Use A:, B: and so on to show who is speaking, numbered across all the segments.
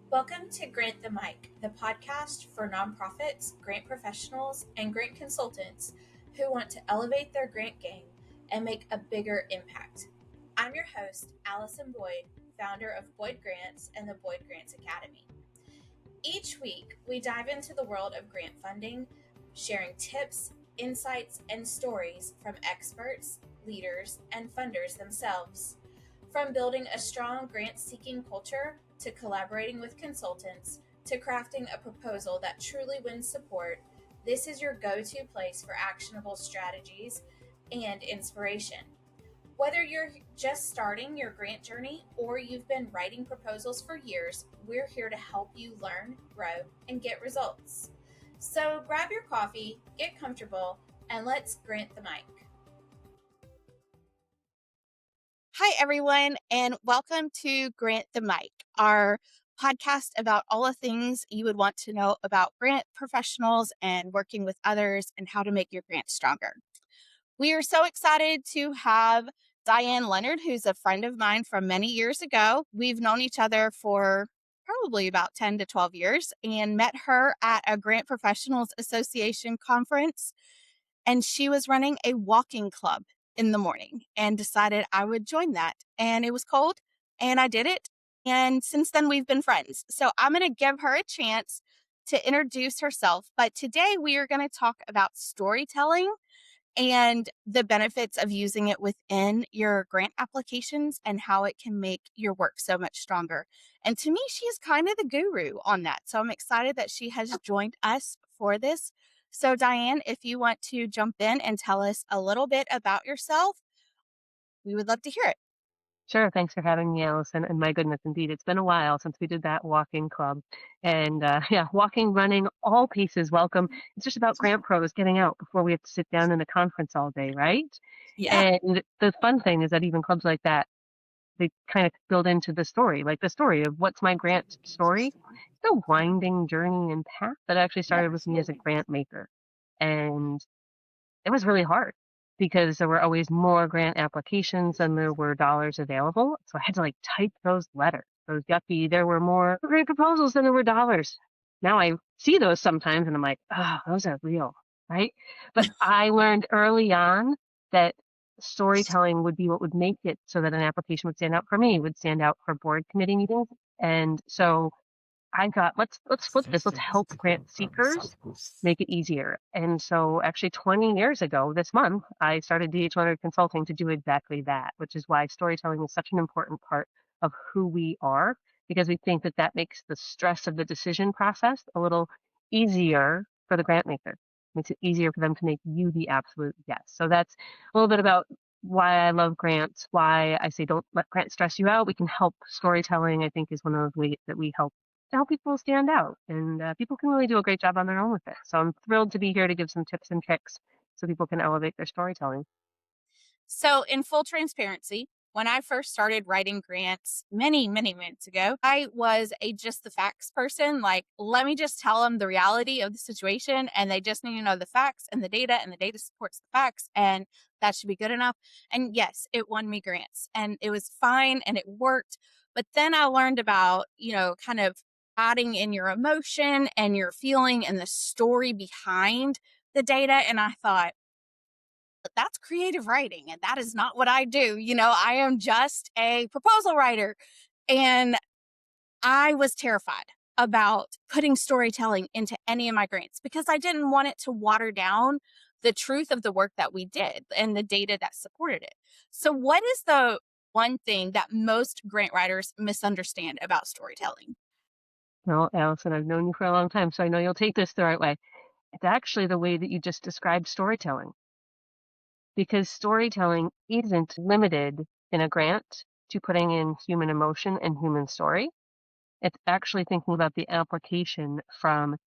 A: Welcome to Grant the Mic, the podcast for nonprofits, grant professionals, and grant consultants who want to elevate their grant game and make a bigger impact. I'm your host, Allison Boyd, founder of Boyd Grants and the Boyd Grants Academy. Each week, we dive into the world of grant funding, sharing tips, insights, and stories from experts, leaders, and funders themselves. From building a strong grant-seeking culture to collaborating with consultants to crafting a proposal that truly wins support, this is your go-to place for actionable strategies and inspiration. Whether you're just starting your grant journey or you've been writing proposals for years, we're here to help you learn, grow, and get results. So grab your coffee, get comfortable, and let's grant the mic. Hi, everyone, and welcome to Grant the Mic, our podcast about all the things you would want to know about grant professionals and working with others and how to make your grant stronger. We are so excited to have Diane Leonard, who's a friend of mine from many years ago. We've known each other for probably about 10 to 12 years and met her at a Grant Professionals Association conference. And she was running a walking club in the morning and decided I would join that. And it was cold and I did it. And since then, we've been friends. So I'm going to give her a chance to introduce herself. But today we are going to talk about storytelling and the benefits of using it within your grant applications and how it can make your work so much stronger. And to me, she's kind of the guru on that. So I'm excited that she has joined us for this. So Diane, if you want to jump in and tell us a little bit about yourself, we would love to hear it.
B: Sure. Thanks for having me, Allison. And my goodness, indeed, it's been a while since we did that walking club. And walking, running, all paces welcome. It's just about grant pros getting out before we have to sit down in a conference all day, right?
A: Yeah.
B: And the fun thing is that even clubs like that, they kind of build into the story, like the story of what's my grant story. It's a winding journey and path that actually started with me as a grant maker. And it was really hard because there were always more grant applications than there were dollars available. So I had to type those letters. Those yucky, there were more grant proposals than there were dollars. Now I see those sometimes and I'm like, oh, those are real, right? But I learned early on that storytelling would be what would make it so that an application would stand out for me, would stand out for board committee meetings. And so I thought, let's flip this. Let's help grant seekers make it easier. And so actually 20 years ago this month, I started DH100 Consulting to do exactly that, which is why storytelling is such an important part of who we are, because we think that that makes the stress of the decision process a little easier for the grant maker. Makes it easier for them to make you the absolute yes. So that's a little bit about why I love grants, why I say don't let grants stress you out. We can help. Storytelling, I think, is one of those ways that we help to help people stand out, and people can really do a great job on their own with it. So I'm thrilled to be here to give some tips and tricks so people can elevate their storytelling.
A: So in full transparency, when I first started writing grants many months ago, I was a just the facts person. Like, let me just tell them the reality of the situation and they just need to know the facts and the data supports the facts and that should be good enough. And yes, it won me grants and it was fine and it worked. But then I learned about, kind of adding in your emotion and your feeling and the story behind the data. And I thought, that's creative writing and that is not what I do. I am just a proposal writer. And I was terrified about putting storytelling into any of my grants because I didn't want it to water down the truth of the work that we did and the data that supported it. So what is the one thing that most grant writers misunderstand about storytelling?
B: Well, Allison, I've known you for a long time, so I know you'll take this the right way. It's actually the way that you just described storytelling, because storytelling isn't limited in a grant to putting in human emotion and human story. It's actually thinking about the application from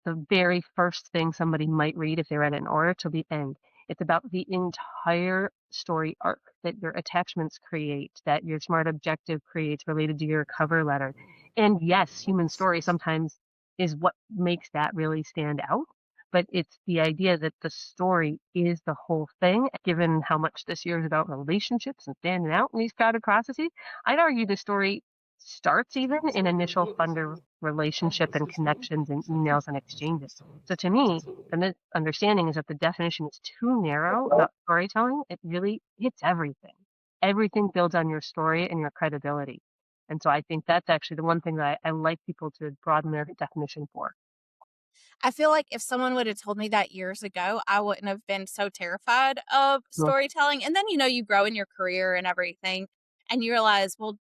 B: the very first thing somebody might read if they read it in order to the end. It's about the entire story arc that your attachments create, that your SMART objective creates related to your cover letter. And yes, human story sometimes is what makes that really stand out. But it's the idea that the story is the whole thing, given how much this year is about relationships and standing out in these crowded processes. I'd argue the story starts even in initial funder relationship and connections and emails and exchanges. So to me, the understanding is that the definition is too narrow about storytelling. It really hits everything. Everything builds on your story and your credibility. And so I think that's actually the one thing that I like people to broaden their definition for.
A: I feel like if someone would have told me that years ago, I wouldn't have been so terrified of
B: Mm.
A: storytelling. And then, you grow in your career and everything, and you realize, well,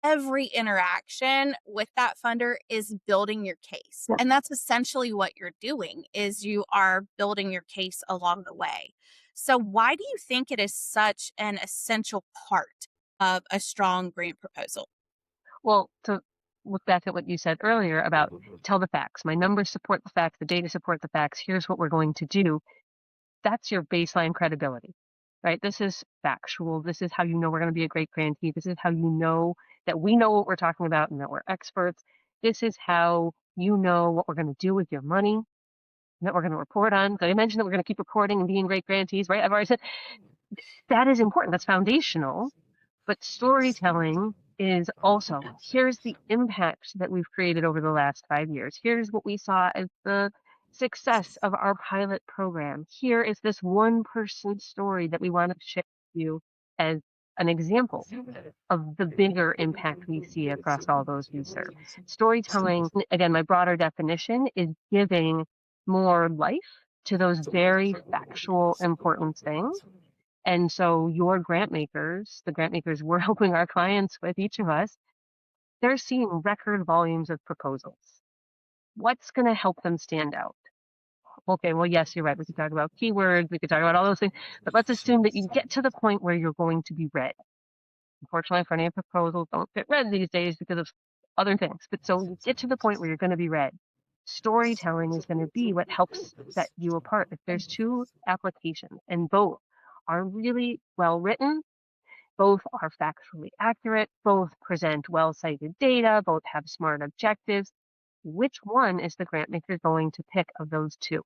A: every interaction with that funder is building your case.
B: Yeah.
A: And that's essentially what you're doing is you are building your case along the way. So why do you think it is such an essential part of a strong grant proposal?
B: Well, to look back at what you said earlier about tell the facts. My numbers support the facts, the data support the facts. Here's what we're going to do. That's your baseline credibility, right? This is factual. This is how you know we're going to be a great grantee. This is how you know that we know what we're talking about and that we're experts. This is how you know what we're going to do with your money, and that we're going to report on. So I mentioned that we're going to keep reporting and being great grantees, right? I've already said that is important. That's foundational. But storytelling is also here's the impact that we've created over the last 5 years. Here's what we saw as the success of our pilot program. Here is this one person story that we want to share with you as an example of the bigger impact we see across all those we serve. Storytelling, again, my broader definition is giving more life to those very factual, important things. And so your grant makers, the grant makers we're helping our clients with, each of us, they're seeing record volumes of proposals. What's going to help them stand out? Okay, well, yes, you're right. We could talk about keywords, we could talk about all those things, but let's assume that you get to the point where you're going to be read. Unfortunately, plenty of proposals don't get read these days because of other things. But so you get to the point where you're going to be read. Storytelling is going to be what helps set you apart. If there's two applications and both are really well written, both are factually accurate, both present well-cited data, both have smart objectives, which one is the grant maker going to pick of those two?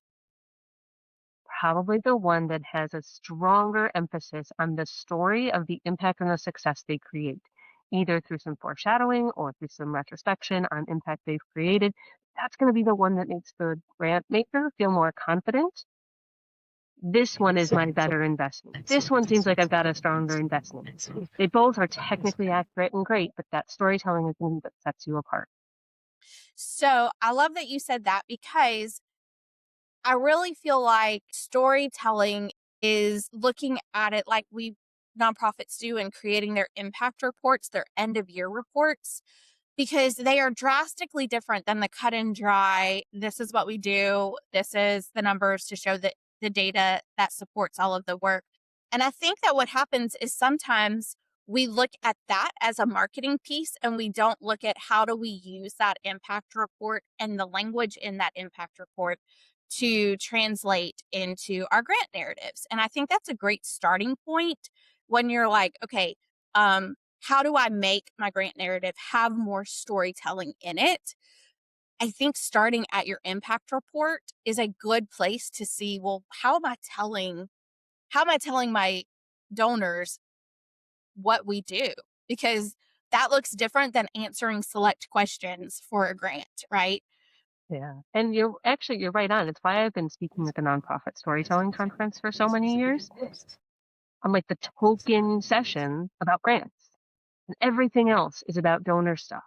B: Probably the one that has a stronger emphasis on the story of the impact and the success they create, either through some foreshadowing or through some retrospection on impact they've created. That's going to be the one that makes the grant maker feel more confident. This one is my better investment. This one seems like I've got a stronger investment. They both are technically accurate and great, but that storytelling is the thing that sets you apart.
A: So I love that you said that because I really feel like storytelling is looking at it like we nonprofits do and creating their impact reports, their end of year reports, because they are drastically different than the cut and dry. This is what we do. This is the numbers to show that the data that supports all of the work. And I think that what happens is sometimes we look at that as a marketing piece and we don't look at how do we use that impact report and the language in that impact report to translate into our grant narratives. And I think that's a great starting point when you're like, okay, how do I make my grant narrative have more storytelling in it? I think starting at your impact report is a good place to see, well, how am I telling my donors what we do? Because that looks different than answering select questions for a grant, right?
B: Yeah. And you're right on. It's why I've been speaking at the nonprofit storytelling conference for so many years. I'm like the token session about grants. And everything else is about donor stuff.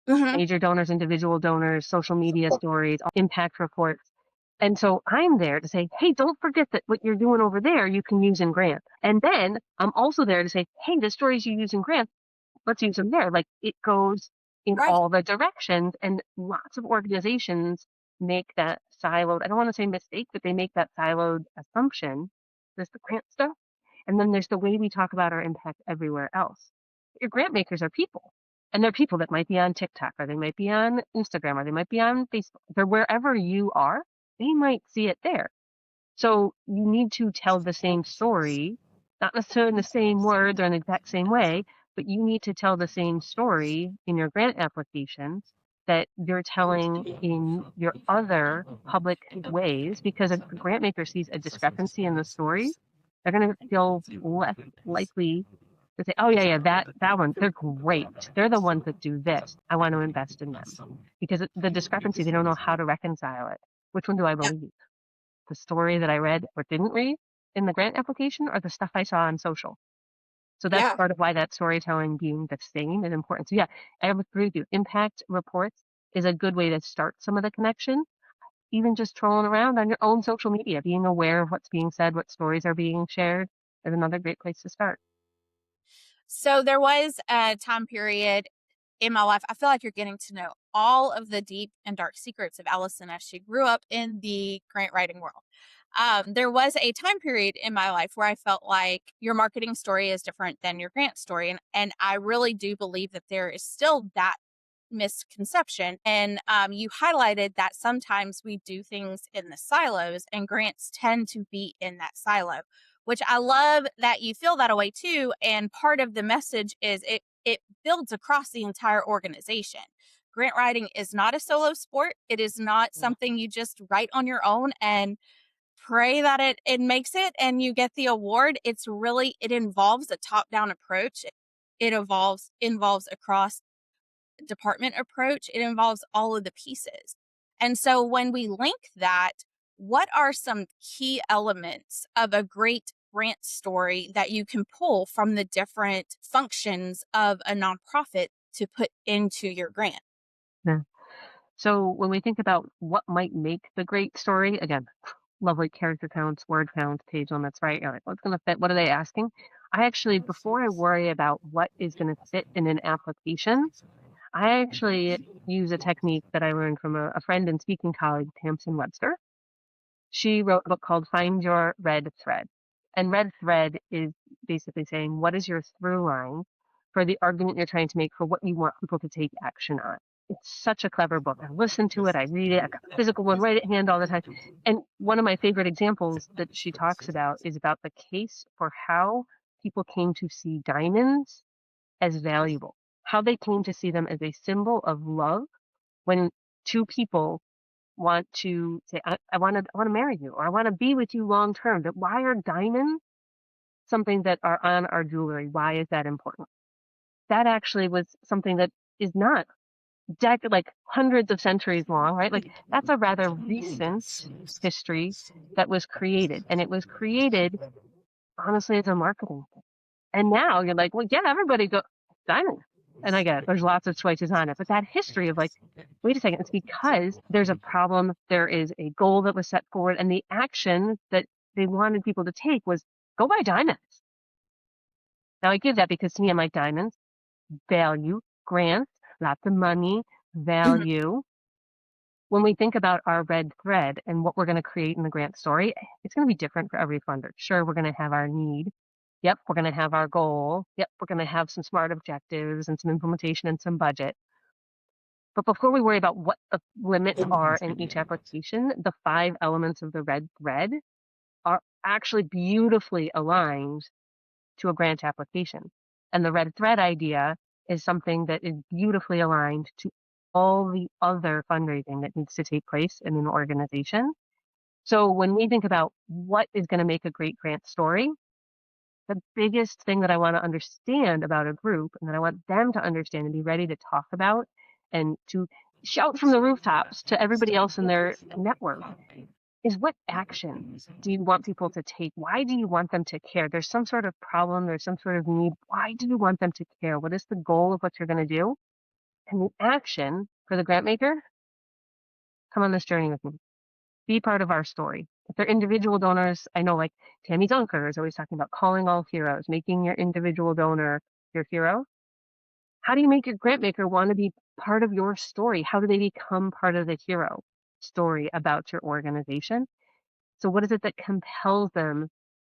A: Mhm.
B: Major donors, individual donors, social media stories, impact reports. And so I'm there to say, hey, don't forget that what you're doing over there, you can use in grant. And then I'm also there to say, hey, the stories you use in grant, let's use them there. Like it goes in
A: Right.
B: all the directions, and lots of organizations make that siloed, I don't want to say mistake, but they make that siloed assumption. There's the grant stuff, and then there's the way we talk about our impact everywhere else. Your grant makers are people. And they're people that might be on TikTok, or they might be on Instagram, or they might be on Facebook. They're wherever you are, they might see it there. So you need to tell the same story, not necessarily in the same words or in the exact same way, but you need to tell the same story in your grant application that you're telling in your other public ways, because if the grant maker sees a discrepancy in the story, they're going to feel less likely They say, oh yeah, that one, they're great. They're the ones that do this. I want to invest in them. Because the discrepancy, they don't know how to reconcile it. Which one do I
A: Yeah.
B: believe? The story that I read or didn't read in the grant application, or the stuff I saw on social? So that's
A: Yeah.
B: part of why that storytelling being the same is important. So yeah, I agree with you. Impact reports is a good way to start some of the connection. Even just trolling around on your own social media, being aware of what's being said, what stories are being shared is another great place to start.
A: So there was a time period in my life. I feel like you're getting to know all of the deep and dark secrets of Allison as she grew up in the grant writing world. There was a time period in my life where I felt like your marketing story is different than your grant story. And I really do believe that there is still that misconception. And you highlighted that sometimes we do things in the silos, and grants tend to be in that silo, which I love that you feel that way too. And part of the message is it builds across the entire organization. Grant writing is not a solo sport. It is not something you just write on your own and pray that it makes it and you get the award. It's really, it involves a top down approach. It involves across department approach. It involves all of the pieces. And so when we link that, what are some key elements of a great grant story that you can pull from the different functions of a nonprofit to put into your grant?
B: Yeah. So when we think about what might make the great story, again, lovely character counts, word counts, page limits, right? You're like, what's going to fit? What are they asking? I actually, before I worry about what is going to fit in an application, I actually use a technique that I learned from a friend and speaking colleague, Tamsin Webster. She wrote a book called Find Your Red Thread. And red thread is basically saying, what is your through line for the argument you're trying to make for what you want people to take action on? It's such a clever book. I listen to it, I read it, I got the physical one right at hand all the time. And one of my favorite examples that she talks about is about the case for how people came to see diamonds as valuable, how they came to see them as a symbol of love when two people want to say, I want to marry you, or I want to be with you long term. That why are diamonds something that are on our jewelry? Why is that important? That actually was something that is not like hundreds of centuries long, right? Like that's a rather recent history that was created, and it was created honestly as a marketing thing. And now you're like, well, yeah, everybody go diamond. And I get it. There's lots of choices on it, but that history of like, wait a second, it's because there's a problem, there is a goal that was set forward, and the action that they wanted people to take was go buy diamonds. Now I give that because to me, I'm like diamonds, value, grants, lots of money,
A: Mhm.
B: value. When we think about our red thread and what we're going to create in the grant story, it's going to be different for every funder. Sure, we're going to have our need. Yep, we're going to have our goal. Yep, we're going to have some smart objectives and some implementation and some budget. But before we worry about what the limits are in each application, the 5 elements of the red thread are actually beautifully aligned to a grant application. And the red thread idea is something that is beautifully aligned to all the other fundraising that needs to take place in an organization. So when we think about what is going to make a great grant story, the biggest thing that I want to understand about a group and that I want them to understand and be ready to talk about and to shout from the rooftops to everybody else in their network is, what action do you want people to take? Why do you want them to care? There's some sort of problem, there's some sort of need. Why do you want them to care? What is the goal of what you're going to do? And the action for the grant maker, come on this journey with me. Be part of our story. If they're individual donors, I know like Tammy Dunker is always talking about calling all heroes, making your individual donor your hero. How do you make your grant maker want to be part of your story? How do they become part of the hero story about your organization? So what is it that compels them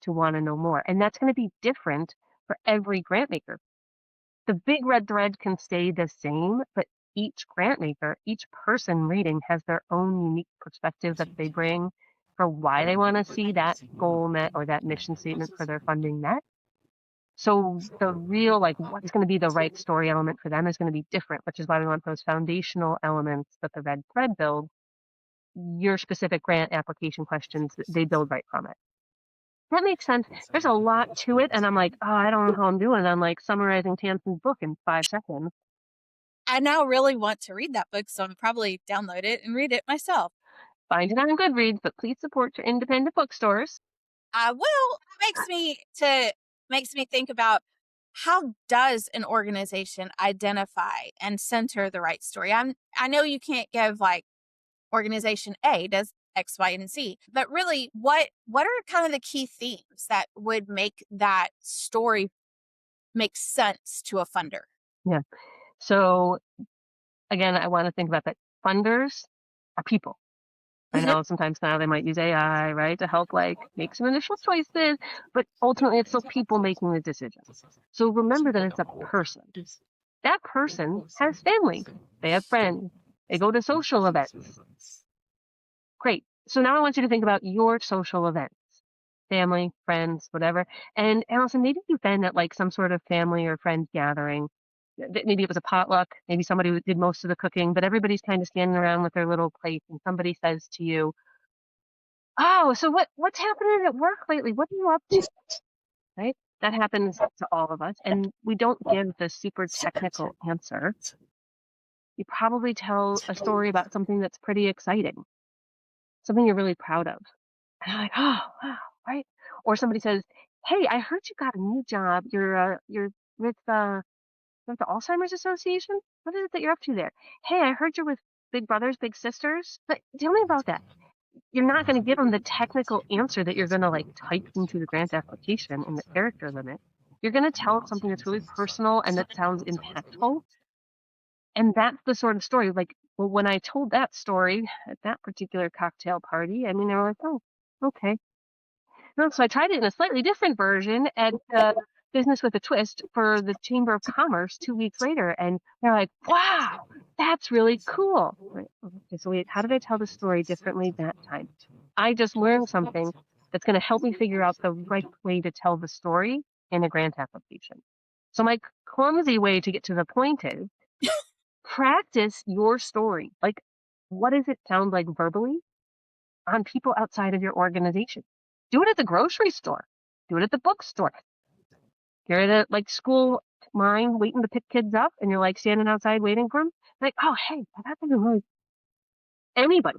B: to want to know more? And that's going to be different for every grant maker. The big red thread can stay the same, but each grant maker, each person reading has their own unique perspective that they bring for why they want to see that goal met or that mission statement for their funding met. So the real, like, what's going to be the right story element for them is going to be different, which is why we want those foundational elements that the red thread builds. Your specific grant application questions, they build right from it. That makes sense. There's a lot to it, and I'm like, oh, I don't know how I'm doing. I'm like summarizing Tanson's book in 5 seconds.
A: I now really want to read that book, so I'm probably download it and read it myself.
B: Find it on Goodreads, but please support your independent bookstores.
A: I will. Makes me think about how does an organization identify and center the right story. I know you can't give like organization A does X, Y, and Z, but really, what are kind of the key themes that would make that story make sense to a funder?
B: Yeah. So again, I want to think about that. Funders are people. I know sometimes now they might use AI, right, to help like make some initial choices, but ultimately it's still people making the decision. So remember that it's a person. That person has family. They have friends. They go to social events. Great. So now I want you to think about your social events, family, friends, whatever. And Allison, maybe you've been at like some sort of family or friend gathering. Maybe it was a potluck. Maybe somebody did most of the cooking, but everybody's kind of standing around with their little plate, and somebody says to you, "Oh, so what's happening at work lately? What are you up to?" Right? That happens to all of us, and we don't give the super technical answer. You probably tell a story about something that's pretty exciting, something you're really proud of. And I'm like, oh, wow, right? Or somebody says, "Hey, I heard you got a new job. You're with the Alzheimer's Association. What is it that you're up to there? Hey, I heard you're with Big Brothers, Big Sisters. But tell me about that." You're not going to give them the technical answer that you're going to like type into the grant application in the character limit. You're going to tell something that's really personal and that sounds impactful. And that's the sort of story. Like, well, when I told that story at that particular cocktail party, I mean, they were like, oh, okay. No, so I tried it in a slightly different version at Business with a Twist for the Chamber of Commerce 2 weeks later. And they're like, wow, that's really cool. Right. Okay, so wait, how did I tell the story differently that time? I just learned something that's going to help me figure out the right way to tell the story in a grant application. So my clumsy way to get to the point is practice your story. Like, what does it sound like verbally on people outside of your organization? Do it at the grocery store. Do it at the bookstore. You're at a like school line waiting to pick kids up, and you're like standing outside waiting for them. Like, oh hey, that happened to really anybody,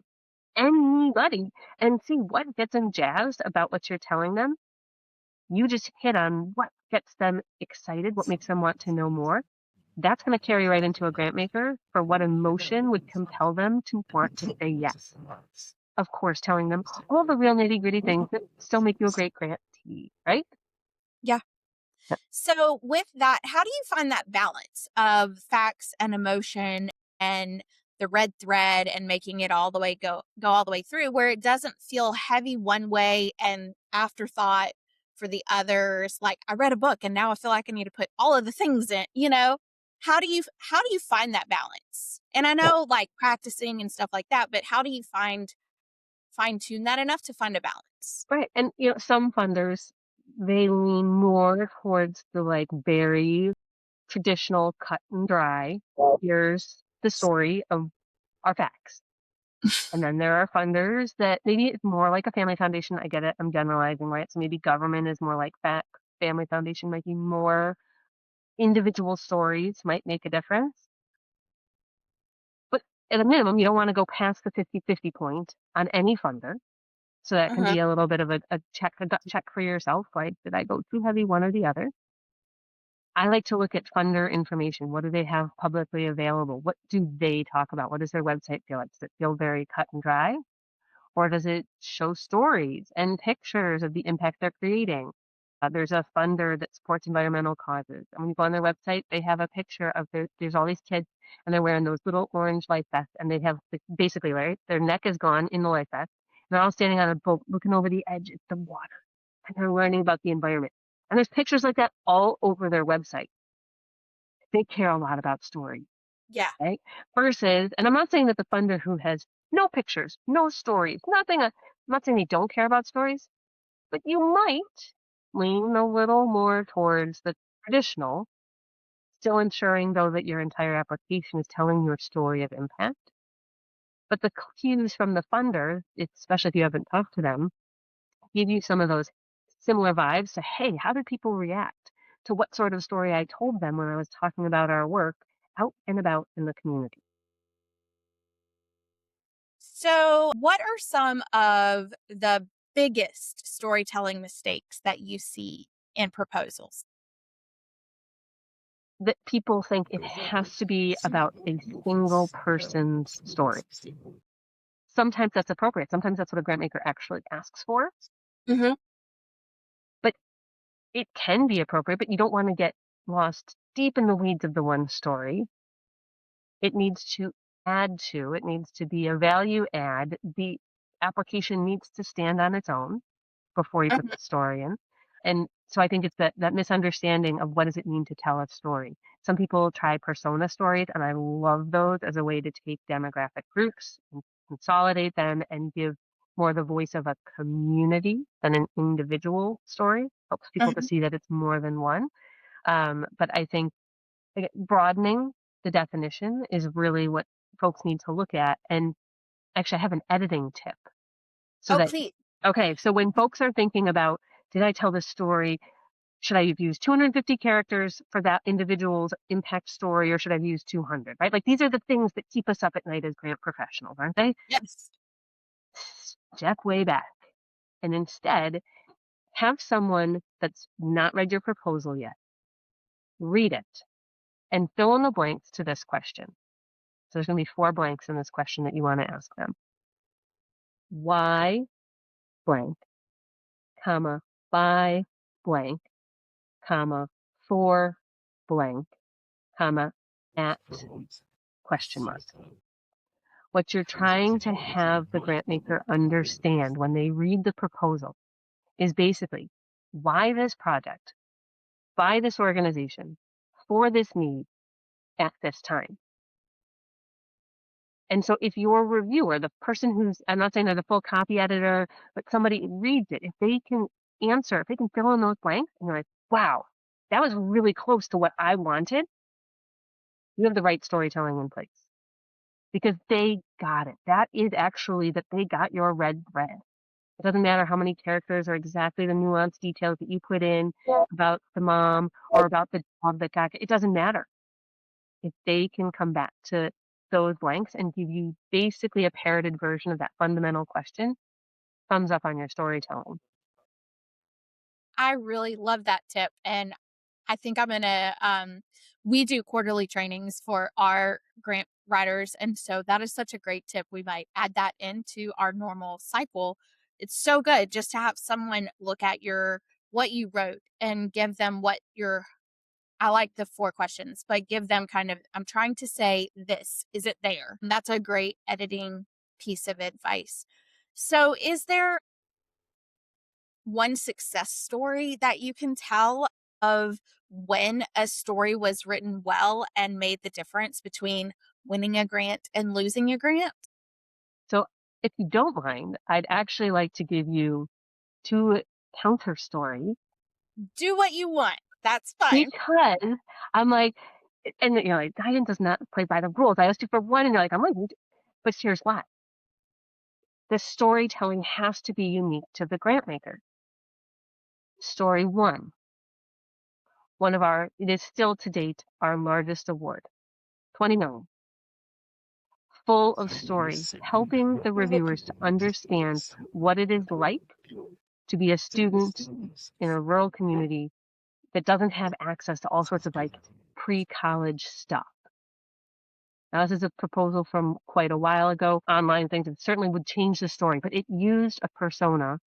B: anybody, and see what gets them jazzed about what you're telling them. You just hit on what gets them excited, what makes them want to know more. That's going to carry right into a grant maker for what emotion would compel them to want to say yes. Of course, telling them all the real nitty gritty things that still make you a great grantee, right?
A: Yeah. So with that, how do you find that balance of facts and emotion and the red thread and making it all the way go all the way through where it doesn't feel heavy one way and afterthought for the others? Like I read a book and now I feel like I need to put all of the things in, you know? How do you find that balance? And I know like practicing and stuff like that, but how do you fine tune that enough to find a balance?
B: Right. And some funders, they lean more towards the like very traditional cut and dry. Here's the story of our facts. And then there are funders that maybe it's more like a family foundation. I get it. I'm generalizing, right? So maybe government is more like that. Family foundation might be more individual stories might make a difference. But at a minimum, you don't want to go past the 50-50 point on any funder. So that can
A: Uh-huh.
B: be a little bit of a gut check for yourself. Like, did I go too heavy one or the other? I like to look at funder information. What do they have publicly available? What do they talk about? What does their website feel like? Does it feel very cut and dry? Or does it show stories and pictures of the impact they're creating? There's a funder that supports environmental causes. And when you go on their website, they have a picture of there's all these kids and they're wearing those little orange life vests and they have basically, right, their neck is gone in the life vest. And they're all standing on a boat looking over the edge at the water and they're learning about the environment. And there's pictures like that all over their website. They care a lot about story,
A: Yeah.
B: right? Versus, and I'm not saying that the funder who has no pictures, no stories, nothing, I'm not saying they don't care about stories, but you might lean a little more towards the traditional, still ensuring though that your entire application is telling your story of impact. But the cues from the funder, especially if you haven't talked to them, give you some of those. similar vibes to, hey, how did people react to what sort of story I told them when I was talking about our work out and about in the community?
A: So, what are some of the biggest storytelling mistakes that you see in proposals?
B: That people think it has to be about a single person's story. Sometimes that's appropriate. Sometimes that's what a grant maker actually asks for,
A: Hmm.
B: but it can be appropriate, but you don't want to get lost deep in the weeds of the one story. It needs to it needs to be a value add. The application needs to stand on its own before you put
A: Hmm.
B: the story in. And so I think it's that misunderstanding of what does it mean to tell a story. Some people try persona stories, and I love those as a way to take demographic groups and consolidate them and give more the voice of a community than an individual story. Helps people to
A: Hmm.
B: see that it's more than one. But I think broadening the definition is really what folks need to look at. And actually, I have an editing tip so
A: Oh,
B: that,
A: please.
B: okay, so when folks are thinking about, did I tell this story? Should I have used 250 characters for that individual's impact story, or should I have used 200? Right? Like these are the things that keep us up at night as grant professionals, aren't they?
A: Yes.
B: Step way back and instead have someone that's not read your proposal yet read it and fill in the blanks to this question. So there's going to be 4 blanks in this question that you want to ask them. Why blank, comma, by blank, comma, for blank, comma, at question mark. What you're trying to have the grant maker understand when they read the proposal is basically why this project, by this organization, for this need, at this time. And so if your reviewer, the person who's, I'm not saying they're the full copy editor, but somebody reads it, if they can answer, if they can fill in those blanks, and you're like, wow, that was really close to what I wanted, you have the right storytelling in place because they got it. That is actually that they got your red thread. It doesn't matter how many characters or exactly the nuanced details that you put in about the mom or about the dog that got it. It doesn't matter. If they can come back to those blanks and give you basically a parroted version of that fundamental question, thumbs up on your storytelling.
A: I really love that tip. And I think I'm going to, we do quarterly trainings for our grant writers. And so that is such a great tip. We might add that into our normal cycle. It's so good just to have someone look at what you wrote and give them I like the 4 questions, but give them kind of, I'm trying to say this, is it there? And that's a great editing piece of advice. So, is there one success story that you can tell of when a story was written well and made the difference between winning a grant and losing a grant?
B: So if you don't mind, I'd actually like to give you 2 counter stories
A: Do what you want. That's fine.
B: because I'm like, and you know, like Diane does not play by the rules. I asked you for one, and you're like, I'm like, but here's why. The storytelling has to be unique to the grant maker. Story one of it is still to date our largest award, 20 million, full of story, helping the reviewers to understand what it is like to be a student in a rural community that doesn't have access to all sorts of like pre-college stuff. Now, this is a proposal from quite a while ago, online things that certainly would change the story, but it used a persona.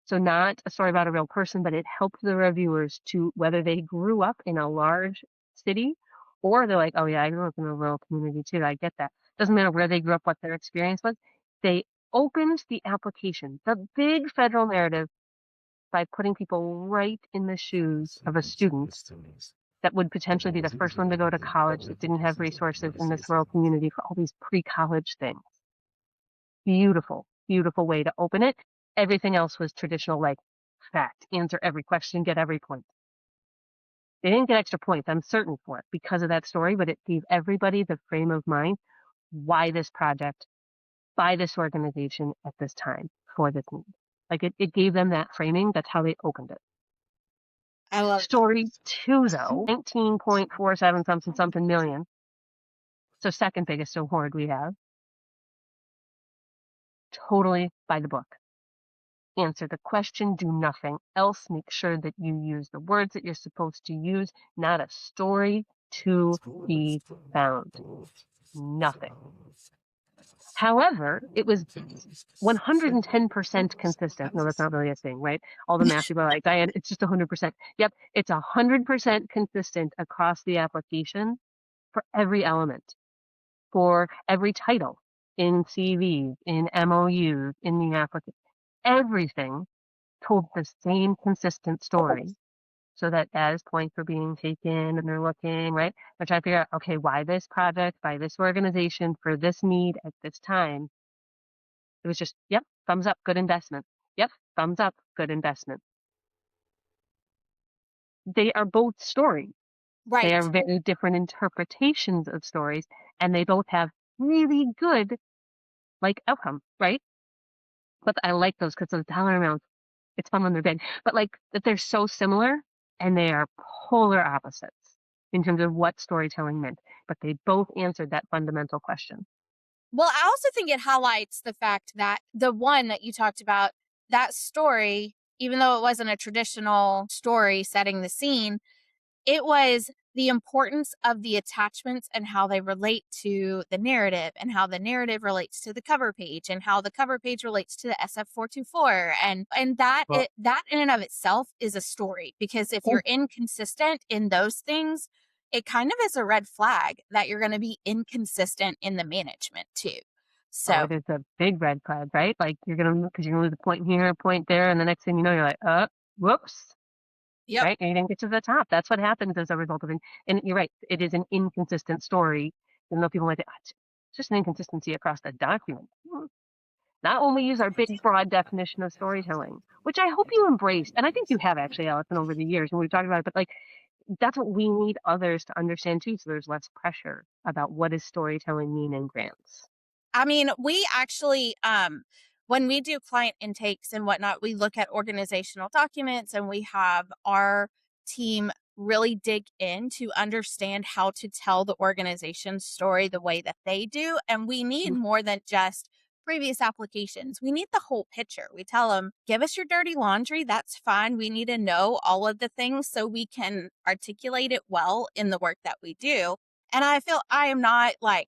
B: So not a story about a real person, but it helped the reviewers to, whether they grew up in a large city or they're like, oh yeah, I grew up in a rural community too. I get that. Doesn't matter where they grew up, what their experience was. They opened the application, the big federal narrative, by putting people right in the shoes of a student that would potentially be the first one to go to college that didn't have resources in this rural community for all these pre-college things. Beautiful, beautiful way to open it. Everything else was traditional, like fact, answer every question, get every point. They didn't get extra points, I'm certain for it, because of that story, but it gave everybody the frame of mind why this project, by this organization at this time, for this need. Like it gave them that framing. That's how they opened it.
A: I love that.
B: Story 2, though, 19.47 something something million. So second biggest award we have. Totally by the book. Answer the question, do nothing else. Make sure that you use the words that you're supposed to use, not a story to be found. Nothing. However, it was 110% consistent. No, that's not really a thing, right? All the math people are like, Diane, it's just 100%. Yep, it's 100% consistent across the application for every element, for every title in CVs, in MOUs, in the application. Everything told the same consistent story so that as points were being taken and they're looking, right? They're trying to figure out, okay, why this project, by this organization, for this need at this time. It was just, yep, thumbs up, good investment. Yep, thumbs up, good investment. They are both stories. They are
A: Right.
B: very different interpretations of stories, and they both have really good like outcome, right? But I like those because those dollar amounts, it's fun when they're big. But like that they're so similar and they are polar opposites in terms of what storytelling meant. But they both answered that fundamental question.
A: Well, I also think it highlights the fact that the one that you talked about, that story, even though it wasn't a traditional story setting the scene, it was the importance of the attachments and how they relate to the narrative and how the narrative relates to the cover page and how the cover page relates to the SF424 and
B: Well,
A: that in and of itself is a story because if
B: yeah.
A: you're inconsistent in those things, it kind of is a red flag that you're going to be inconsistent in the management too.
B: Oh,
A: So,
B: it is a big red flag, right? Like because you're gonna lose a point here, a point there, and the next thing you know, you're like, whoops,
A: yep.
B: right? And you didn't get to the top. That's what happens as a result of it. And you're right, it is an inconsistent story. Even though people might think, it's just an inconsistency across the document. Not when we use our big, broad definition of storytelling, which I hope you embraced. And I think you have actually, Allison, over the years when we've talked about it. But like, that's what we need others to understand too. So there's less pressure about what does storytelling mean in grants.
A: I mean, we actually, when we do client intakes and whatnot, we look at organizational documents and we have our team really dig in to understand how to tell the organization's story the way that they do. And we need more than just previous applications. We need the whole picture. We tell them, give us your dirty laundry. That's fine. We need to know all of the things so we can articulate it well in the work that we do. And I feel I am not like,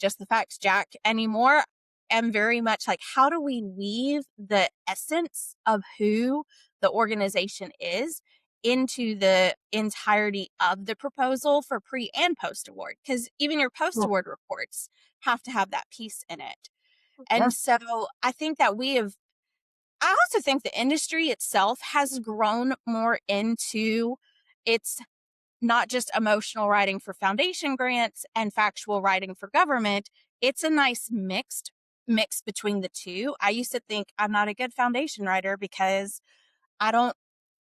A: just the facts, Jack, anymore. I'm very much like, how do we weave the essence of who the organization is into the entirety of the proposal for pre and post award? Because even your post
B: Well,
A: award reports have to have that piece in it.
B: yeah,
A: And so I think that I also think the industry itself has grown more into its not just emotional writing for foundation grants and factual writing for government. It's a nice mix between the two. I used to think I'm not a good foundation writer because I don't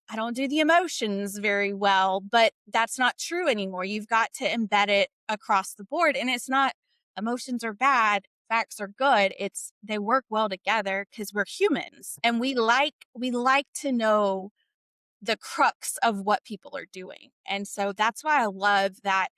A: I don't do the emotions very well, but that's not true anymore. You've got to embed it across the board and it's not emotions are bad, facts are good. It's they work well together cuz we're humans and we like to know the crux of what people are doing. And so that's why I love that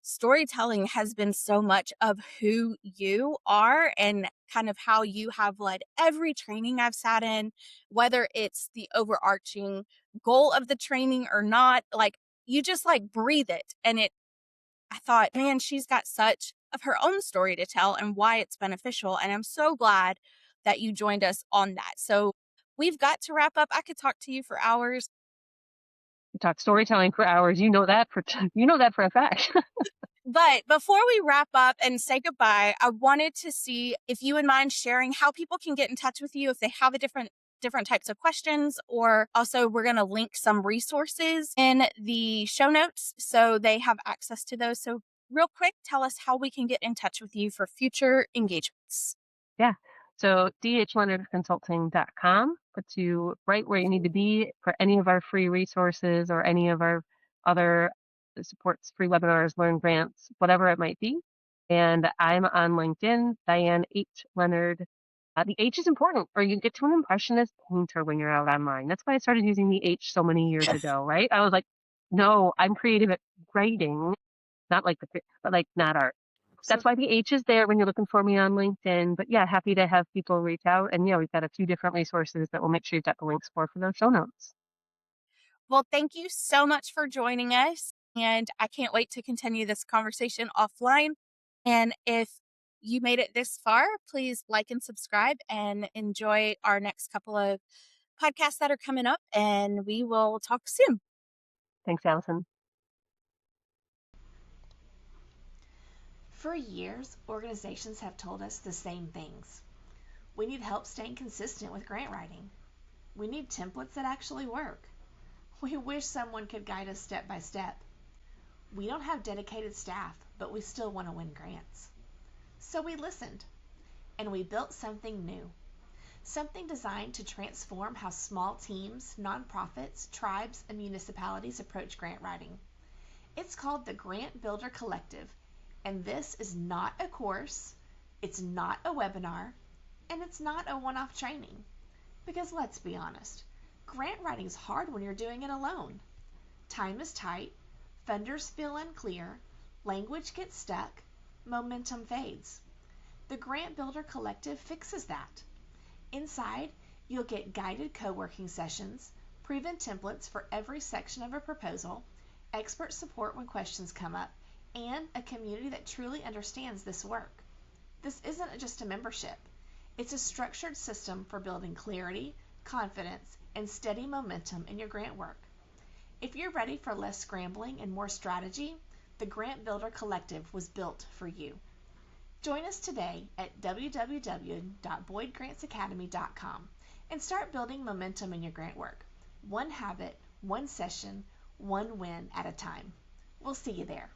A: storytelling has been so much of who you are and kind of how you have led every training I've sat in, whether it's the overarching goal of the training or not. Like you just like breathe it. And I thought, man, she's got such of her own story to tell and why it's beneficial. And I'm so glad that you joined us on that. So we've got to wrap up. I could talk to you for hours.
B: we talk storytelling for hours. You know that for a fact.
A: But before we wrap up and say goodbye, I wanted to see if you would mind sharing how people can get in touch with you if they have a different types of questions, or also we're going to link some resources in the show notes so they have access to those. So real quick, tell us how we can get in touch with you for future engagements.
B: Yeah. So dhleonardconsulting.com puts you right where you need to be for any of our free resources or any of our other supports, free webinars, learn grants, whatever it might be. And I'm on LinkedIn, Diane H. Leonard. The H is important, or you get to an impressionist painter when you're out online. That's why I started using the H so many years ago, right? I was like, no, I'm creative at writing, not like but like not art.
A: So,
B: That's why the H is there when you're looking for me on LinkedIn. But yeah, happy to have people reach out. And yeah, we've got a few different resources that we'll make sure you've got the links for those show notes.
A: well, thank you so much for joining us. And I can't wait to continue this conversation offline. And if you made it this far, please like and subscribe and enjoy our next couple of podcasts that are coming up. And we will talk soon.
B: Thanks, Allison.
C: For years, organizations have told us the same things. We need help staying consistent with grant writing. We need templates that actually work. We wish someone could guide us step by step. We don't have dedicated staff, but we still want to win grants. So we listened, and we built something new. Something designed to transform how small teams, nonprofits, tribes, and municipalities approach grant writing. It's called the Grant Builder Collective, and this is not a course, it's not a webinar, and it's not a one-off training. Because let's be honest, grant writing is hard when you're doing it alone. Time is tight, funders feel unclear, language gets stuck, momentum fades. The Grant Builder Collective fixes that. Inside, you'll get guided co-working sessions, proven templates for every section of a proposal, expert support when questions come up, and a community that truly understands this work. This isn't just a membership. It's a structured system for building clarity, confidence, and steady momentum in your grant work. If you're ready for less scrambling and more strategy, the Grant Builder Collective was built for you. Join us today at www.boydgrantsacademy.com and start building momentum in your grant work. One habit, one session, one win at a time. We'll see you there.